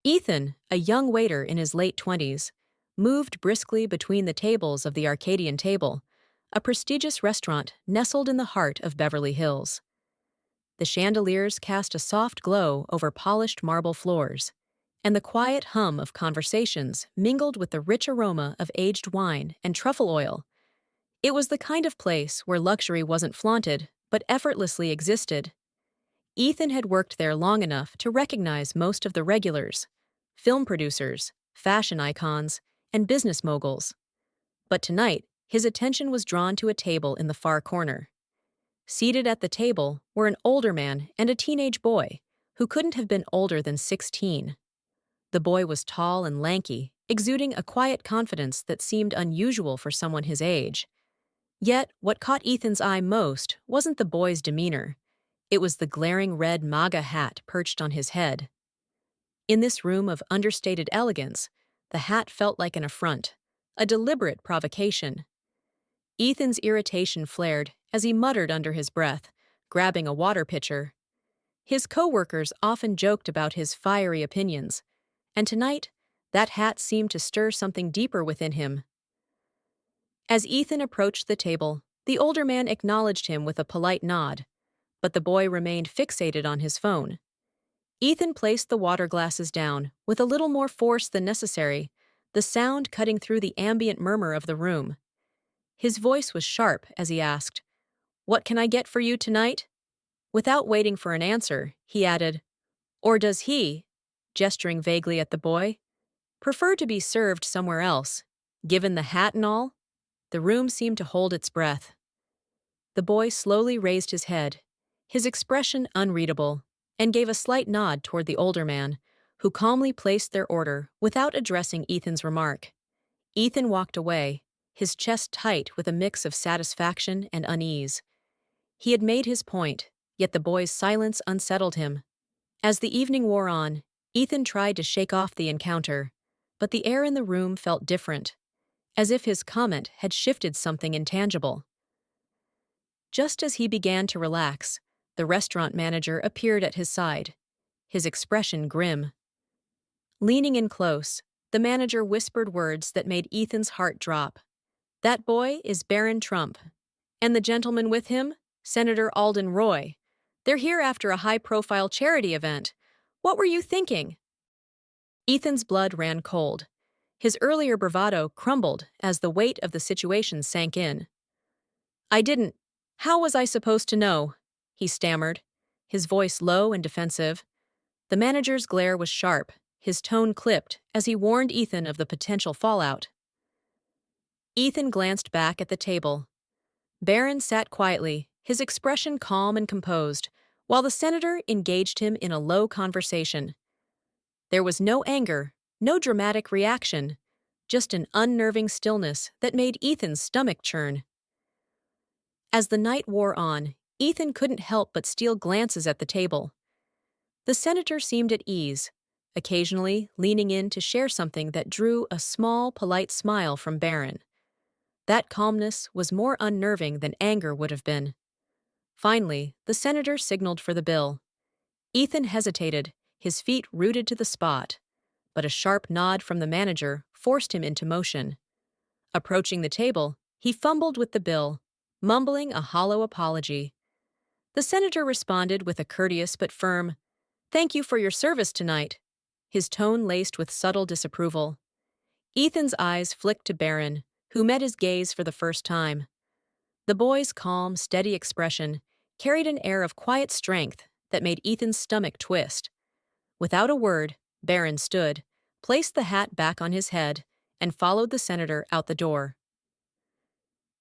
Ethan, a young waiter in his late 20s, moved briskly between the tables of the Arcadian Table, a prestigious restaurant nestled in the heart of Beverly Hills. The chandeliers cast a soft glow over polished marble floors, and the quiet hum of conversations mingled with the rich aroma of aged wine and truffle oil. It was the kind of place where luxury wasn't flaunted, but effortlessly existed. Ethan had worked there long enough to recognize most of the regulars: film producers, fashion icons, and business moguls. But tonight, his attention was drawn to a table in the far corner. Seated at the table were an older man and a teenage boy, who couldn't have been older than 16. The boy was tall and lanky, exuding a quiet confidence that seemed unusual for someone his age. Yet, what caught Ethan's eye most wasn't the boy's demeanor. It was the glaring red MAGA hat perched on his head. In this room of understated elegance, the hat felt like an affront, a deliberate provocation. Ethan's irritation flared as he muttered under his breath, grabbing a water pitcher. His coworkers often joked about his fiery opinions, and tonight, that hat seemed to stir something deeper within him. As Ethan approached the table, the older man acknowledged him with a polite nod, but the boy remained fixated on his phone. Ethan placed the water glasses down with a little more force than necessary, the sound cutting through the ambient murmur of the room. His voice was sharp as he asked, "What can I get for you tonight?" Without waiting for an answer, he added, "Or does he," gesturing vaguely at the boy, "prefer to be served somewhere else, given the hat and all?" The room seemed to hold its breath. The boy slowly raised his head, his expression unreadable, and gave a slight nod toward the older man, who calmly placed their order without addressing Ethan's remark. Ethan walked away, his chest tight with a mix of satisfaction and unease. He had made his point, yet the boy's silence unsettled him. As the evening wore on, Ethan tried to shake off the encounter, but the air in the room felt different, as if his comment had shifted something intangible. Just as he began to relax, the restaurant manager appeared at his side, his expression grim. Leaning in close, the manager whispered words that made Ethan's heart drop. "That boy is Barron Trump, and the gentleman with him, Senator Alden Roy. They're here after a high-profile charity event. What were you thinking?" Ethan's blood ran cold. His earlier bravado crumbled as the weight of the situation sank in. "I didn't. How was I supposed to know?" he stammered, his voice low and defensive. The manager's glare was sharp, his tone clipped as he warned Ethan of the potential fallout. Ethan glanced back at the table. Barron sat quietly, his expression calm and composed, while the senator engaged him in a low conversation. There was no anger, no dramatic reaction, just an unnerving stillness that made Ethan's stomach churn. As the night wore on, Ethan couldn't help but steal glances at the table. The senator seemed at ease, occasionally leaning in to share something that drew a small, polite smile from Barron. That calmness was more unnerving than anger would have been. Finally, the senator signaled for the bill. Ethan hesitated, his feet rooted to the spot, but a sharp nod from the manager forced him into motion. Approaching the table, he fumbled with the bill, mumbling a hollow apology. The senator responded with a courteous but firm, "Thank you for your service tonight," his tone laced with subtle disapproval. Ethan's eyes flicked to Barron, who met his gaze for the first time. The boy's calm, steady expression carried an air of quiet strength that made Ethan's stomach twist. Without a word, Barron stood, placed the hat back on his head, and followed the senator out the door.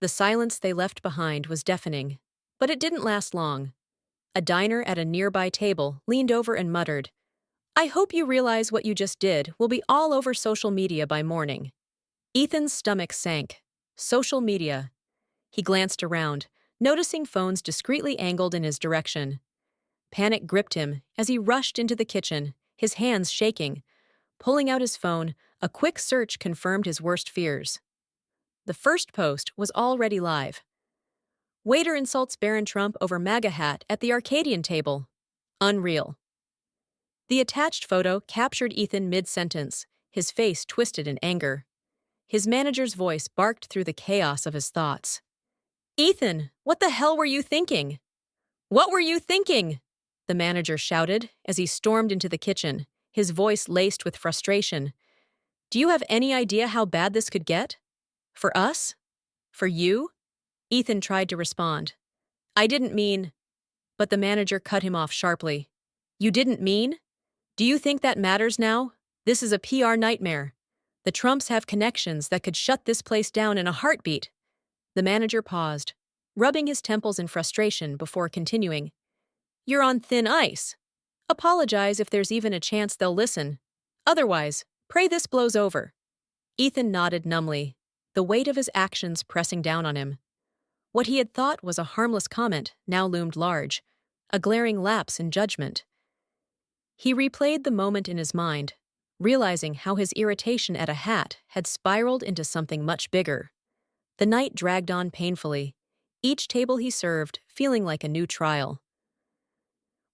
The silence they left behind was deafening, but it didn't last long. A diner at a nearby table leaned over and muttered, "I hope you realize what you just did will be all over social media by morning." Ethan's stomach sank. Social media. He glanced around, noticing phones discreetly angled in his direction. Panic gripped him as he rushed into the kitchen, his hands shaking. Pulling out his phone, a quick search confirmed his worst fears. The first post was already live. "Waiter insults Barron Trump over MAGA hat at the Arcadian Table. Unreal." The attached photo captured Ethan mid-sentence, his face twisted in anger. His manager's voice barked through the chaos of his thoughts. "Ethan, what the hell were you thinking? What were you thinking?" The manager shouted as he stormed into the kitchen, his voice laced with frustration. "Do you have any idea how bad this could get? For us? For you?" Ethan tried to respond. "I didn't mean—" But the manager cut him off sharply. "You didn't mean? Do you think that matters now? This is a PR nightmare. The Trumps have connections that could shut this place down in a heartbeat." The manager paused, rubbing his temples in frustration before continuing. "You're on thin ice. Apologize if there's even a chance they'll listen. Otherwise, pray this blows over." Ethan nodded numbly, the weight of his actions pressing down on him. What he had thought was a harmless comment now loomed large, a glaring lapse in judgment. He replayed the moment in his mind, realizing how his irritation at a hat had spiraled into something much bigger. The night dragged on painfully, each table he served feeling like a new trial.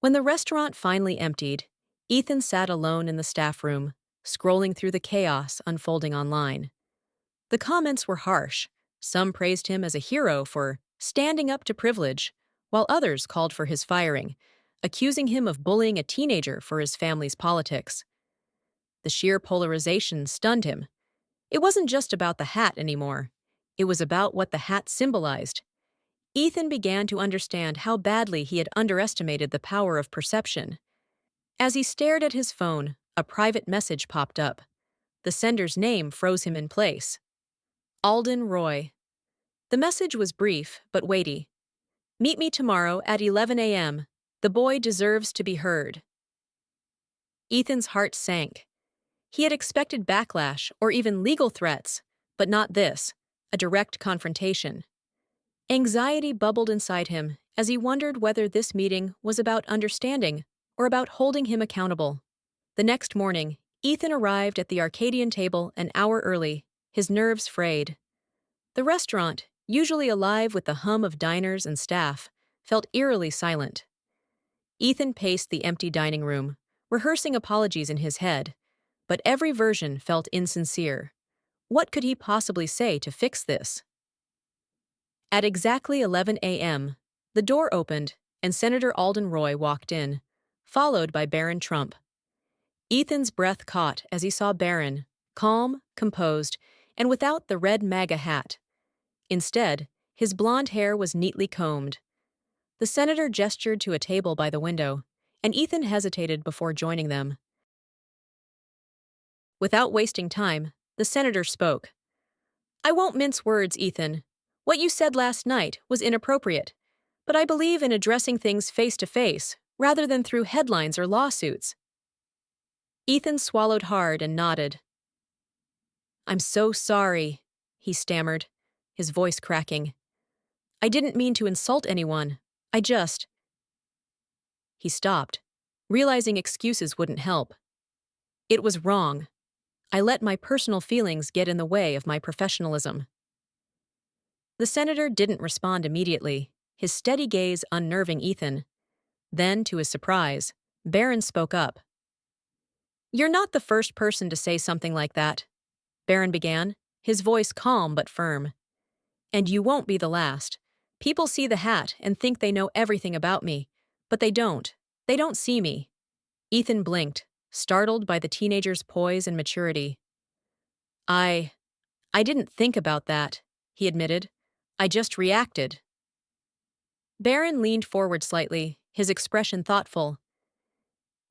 When the restaurant finally emptied, Ethan sat alone in the staff room, scrolling through the chaos unfolding online. The comments were harsh. Some praised him as a hero for standing up to privilege, while others called for his firing, accusing him of bullying a teenager for his family's politics. The sheer polarization stunned him. It wasn't just about the hat anymore. It was about what the hat symbolized. Ethan began to understand how badly he had underestimated the power of perception. As he stared at his phone, a private message popped up. The sender's name froze him in place. Alden Roy. The message was brief but weighty. "Meet me tomorrow at 11 a.m. The boy deserves to be heard." Ethan's heart sank. He had expected backlash or even legal threats, but not this, a direct confrontation. Anxiety bubbled inside him as he wondered whether this meeting was about understanding or about holding him accountable. The next morning, Ethan arrived at the Arcadian table an hour early, his nerves frayed. The restaurant, usually alive with the hum of diners and staff, felt eerily silent. Ethan paced the empty dining room, rehearsing apologies in his head, but every version felt insincere. What could he possibly say to fix this? At exactly 11 a.m., the door opened and Senator Alden Roy walked in, followed by Barron Trump. Ethan's breath caught as he saw Barron, calm, composed, and without the red MAGA hat. Instead, his blonde hair was neatly combed. The senator gestured to a table by the window, and Ethan hesitated before joining them. Without wasting time, the senator spoke. "I won't mince words, Ethan. What you said last night was inappropriate, but I believe in addressing things face to face rather than through headlines or lawsuits." Ethan swallowed hard and nodded. "I'm so sorry," he stammered, his voice cracking. "I didn't mean to insult anyone. I just—" He stopped, realizing excuses wouldn't help. "It was wrong. I let my personal feelings get in the way of my professionalism." The senator didn't respond immediately, his steady gaze unnerving Ethan. Then, to his surprise, Barron spoke up. "You're not the first person to say something like that," Barron began, his voice calm but firm. "And you won't be the last. People see the hat and think they know everything about me, but they don't. They don't see me." Ethan blinked, startled by the teenager's poise and maturity. I didn't think about that," he admitted. "I just reacted." Barron leaned forward slightly, his expression thoughtful.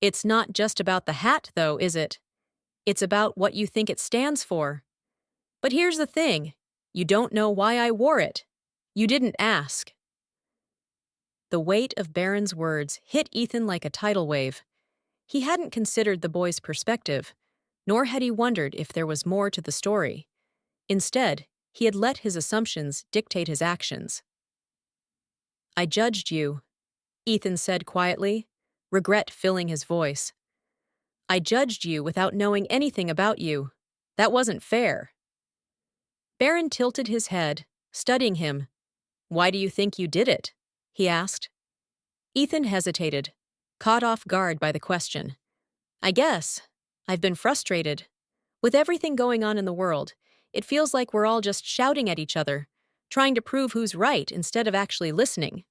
"It's not just about the hat, though, is it? It's about what you think it stands for. But here's the thing. You don't know why I wore it. You didn't ask." The weight of Barron's words hit Ethan like a tidal wave. He hadn't considered the boy's perspective, nor had he wondered if there was more to the story. Instead, he had let his assumptions dictate his actions. "I judged you," Ethan said quietly, regret filling his voice. "I judged you without knowing anything about you. That wasn't fair." Barron tilted his head, studying him. "Why do you think you did it?" he asked. Ethan hesitated, caught off guard by the question. I guess. I've been frustrated. With everything going on in the world, it feels like we're all just shouting at each other, trying to prove who's right instead of actually listening.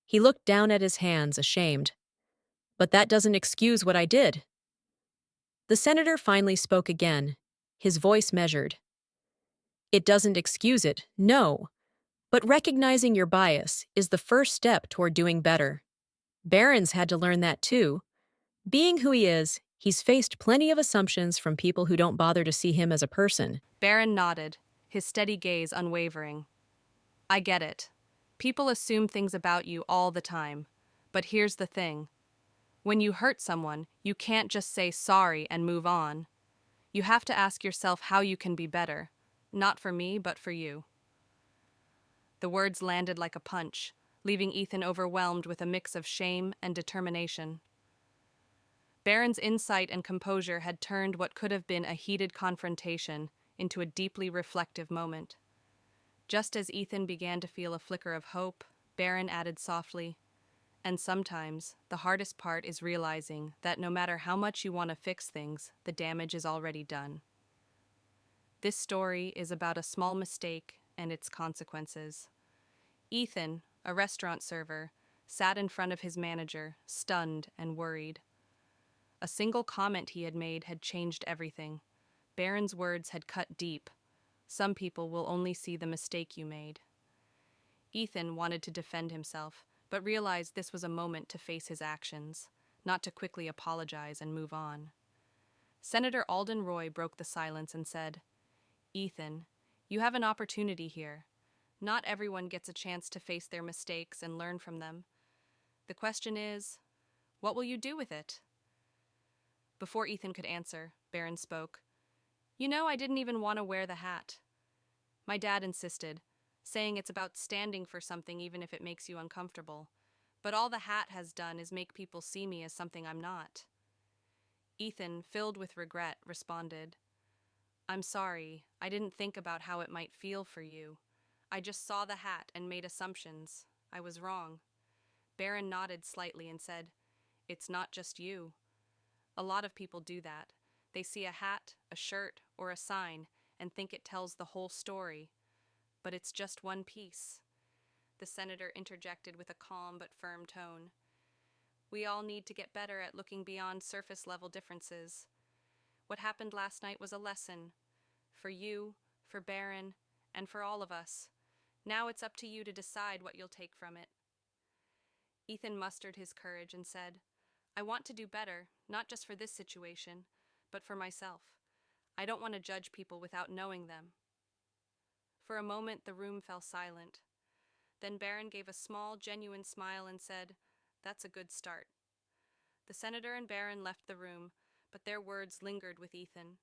He looked down at his hands, ashamed. But that doesn't excuse what I did. The senator finally spoke again, his voice measured. It doesn't excuse it, no. But recognizing your bias is the first step toward doing better. Barron's had to learn that too. Being who he is, he's faced plenty of assumptions from people who don't bother to see him as a person. Barron nodded, his steady gaze unwavering. I get it. People assume things about you all the time. But here's the thing. When you hurt someone, you can't just say sorry and move on. You have to ask yourself how you can be better. Not for me, but for you. The words landed like a punch, leaving Ethan overwhelmed with a mix of shame and determination. Barron's insight and composure had turned what could have been a heated confrontation into a deeply reflective moment. Just as Ethan began to feel a flicker of hope, Barron added softly, and sometimes the hardest part is realizing that no matter how much you want to fix things, the damage is already done. This story is about a small mistake and its consequences. Ethan, a restaurant server, sat in front of his manager, stunned and worried. A single comment he had made had changed everything. Barron's words had cut deep. Some people will only see the mistake you made. Ethan wanted to defend himself, but realized this was a moment to face his actions, not to quickly apologize and move on. Senator Alden Roy broke the silence and said, Ethan, you have an opportunity here. Not everyone gets a chance to face their mistakes and learn from them. The question is, what will you do with it? Before Ethan could answer, Barron spoke. I didn't even want to wear the hat. My dad insisted, saying it's about standing for something even if it makes you uncomfortable. But all the hat has done is make people see me as something I'm not. Ethan, filled with regret, responded, I'm sorry, I didn't think about how it might feel for you. I just saw the hat and made assumptions. I was wrong. Barron nodded slightly and said, It's not just you. A lot of people do that. They see a hat, a shirt, or a sign and think it tells the whole story. But it's just one piece. The senator interjected with a calm but firm tone. We all need to get better at looking beyond surface-level differences. What happened last night was a lesson. For you, for Barron, and for all of us. Now it's up to you to decide what you'll take from it. Ethan mustered his courage and said, I want to do better, not just for this situation, but for myself. I don't want to judge people without knowing them. For a moment, the room fell silent. Then Barron gave a small, genuine smile and said, That's a good start. The senator and Barron left the room, but their words lingered with Ethan.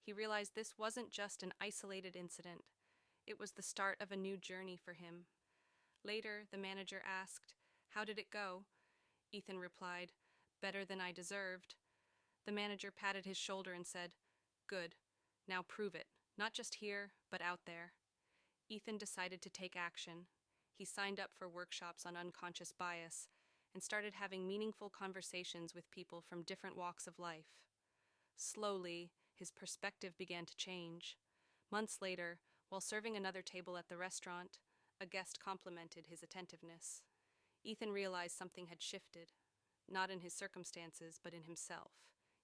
He realized this wasn't just an isolated incident. It was the start of a new journey for him. Later, the manager asked, How did it go? Ethan replied, Better than I deserved. The manager patted his shoulder and said, Good. Now prove it, not just here, but out there. Ethan decided to take action. He signed up for workshops on unconscious bias and started having meaningful conversations with people from different walks of life. Slowly, his perspective began to change. Months later, while serving another table at the restaurant, a guest complimented his attentiveness. Ethan realized something had shifted, not in his circumstances, but in himself.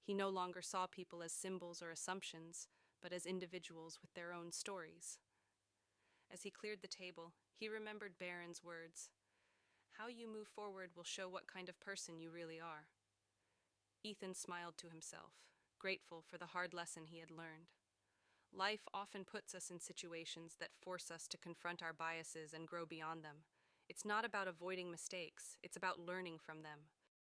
He no longer saw people as symbols or assumptions, but as individuals with their own stories. As he cleared the table, he remembered Barron's words. How you move forward will show what kind of person you really are. Ethan smiled to himself, grateful for the hard lesson he had learned. Life often puts us in situations that force us to confront our biases and grow beyond them. It's not about avoiding mistakes, it's about learning from them.